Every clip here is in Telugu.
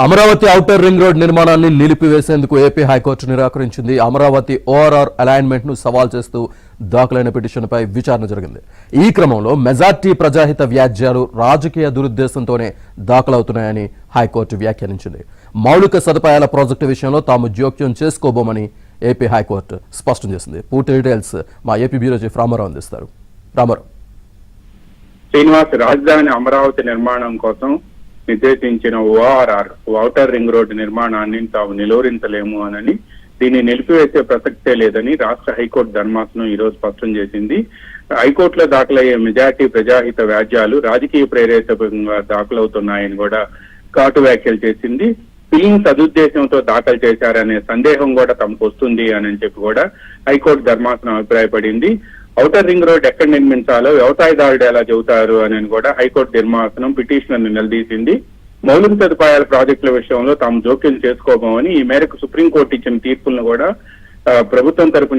అమరావతి ఔటర్ రింగ్ రోడ్ నిర్మాణాన్ని నిలిపివేసేందుకు ఏపీ హైకోర్టు నిరాకరించింది. అమరావతి ఓఆర్ఆర్ అలైన్మెంట్ ను సవాల్ చేస్తూ దాఖలైన పిటిషన్పై విచారణ జరిగింది. ఈ క్రమంలో మెజార్టీ ప్రజాహిత వ్యాజ్యాలు రాజకీయ దురుద్దేశంతోనే దాఖలవుతున్నాయని హైకోర్టు వ్యాఖ్యానించింది. మౌలిక సదుపాయాల ప్రాజెక్టు విషయంలో తాము జోక్యం చేసుకోబోమని ఏపీ హైకోర్టు స్పష్టం చేసింది. పూర్తి డీటెయిల్స్ మా ఏపీ బ్యూరో చీఫ్ రామారావు అందిస్తారు. రామారావు. శ్రీనివాస్, రాజధాని అమరావతి నిర్మాణం కోసం నిర్దేశించిన ఓఆర్ఆర్ ఔటర్ రింగ్ రోడ్డు నిర్మాణాన్ని తాము నిలువరించలేము అని, దీన్ని నిలిపివేసే ప్రసక్తే లేదని రాష్ట్ర హైకోర్టు ధర్మాసనం ఈ రోజు స్పష్టం చేసింది. హైకోర్టులో దాఖలయ్యే మెజార్టీ ప్రజాహిత వ్యాజ్యాలు రాజకీయ ప్రేరేపకంగా దాఖలవుతున్నాయని కూడా ఘాటు వ్యాఖ్యలు చేసింది. పిల్లిని సదుద్దేశంతో దాఖలు చేశారనే సందేహం కూడా తమకు వస్తుంది అని చెప్పి కూడా హైకోర్టు ధర్మాసనం అభిప్రాయపడింది. ఔటర్ రింగ్ రోడ్ ఎక్కడ నిర్మించాలో వ్యవసాయదారుడు ఎలా చెబుతారు అని కూడా హైకోర్టు ధర్మాసనం పిటిషనర్ ని నిలదీసింది. మౌలిక సదుపాయాల ప్రాజెక్టుల విషయంలో తాము జోక్యం చేసుకోబోమని, ఈ మేరకు సుప్రీంకోర్టు ఇచ్చిన తీర్పులను కూడా ప్రభుత్వం తరపు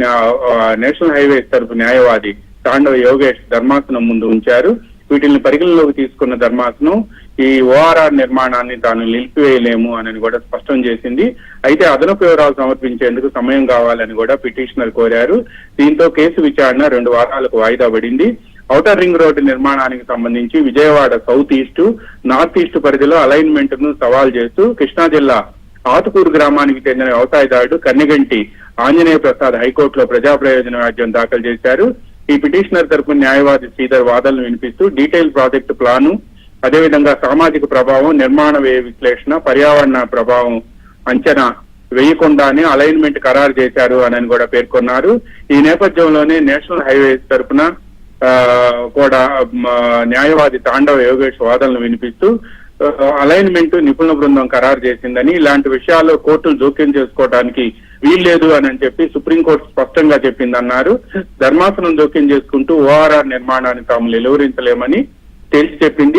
నేషనల్ హైవేస్ తరపు న్యాయవాది తాండవ యోగేష్ ధర్మాసనం ముందు ఉంచారు. వీటిని పరిగణలోకి తీసుకున్న ధర్మాసనం ఈ ఓఆర్ఆర్ నిర్మాణాన్ని తాను నిలిపివేయలేము అని కూడా స్పష్టం చేసింది. అయితే అదనపు వివరాలు సమర్పించేందుకు సమయం కావాలని కూడా పిటిషనర్ కోరారు. దీంతో కేసు విచారణ 2 వారాలకు వాయిదా పడింది. ఔటర్ రింగ్ రోడ్డు నిర్మాణానికి సంబంధించి Vijayawada south east, north east పరిధిలో అలైన్మెంట్ ను సవాల్ చేస్తూ కృష్ణా జిల్లా ఆతుకూరు గ్రామానికి చెందిన వ్యవసాయదారుడు కన్నెగంటి ఆంజనేయ ప్రసాద్ హైకోర్టులో ప్రజా ప్రయోజన వ్యాజ్యం దాఖలు చేశారు. ఈ పిటిషనర్ తరపు న్యాయవాది శ్రీధర్ వాదనలు వినిపిస్తూ డీటెయిల్ ప్రాజెక్టు ప్లాను, అదేవిధంగా సామాజిక ప్రభావం, నిర్మాణ వ్యయ విశ్లేషణ, పర్యావరణ ప్రభావం అంచనా వేయకుండానే అలైన్మెంట్ ఖరారు చేశారు అని కూడా పేర్కొన్నారు. ఈ నేపథ్యంలోనే నేషనల్ హైవేస్ తరపున కూడా న్యాయవాది తాండవ యోగేష్ వాదనలు వినిపిస్తూ అలైన్మెంట్ నిపుణుల బృందం ఖరారు చేసిందని, ఇలాంటి విషయాల్లో కోర్టులు జోక్యం చేసుకోవడానికి వీల్లేదు అని చెప్పి సుప్రీంకోర్టు స్పష్టంగా చెప్పిందన్నారు. ధర్మాసనం జోక్యం చేసుకుంటూ ఓఆర్ఆర్ నిర్మాణాన్ని తాము నిలువరించలేమని తేల్చి చెప్పింది.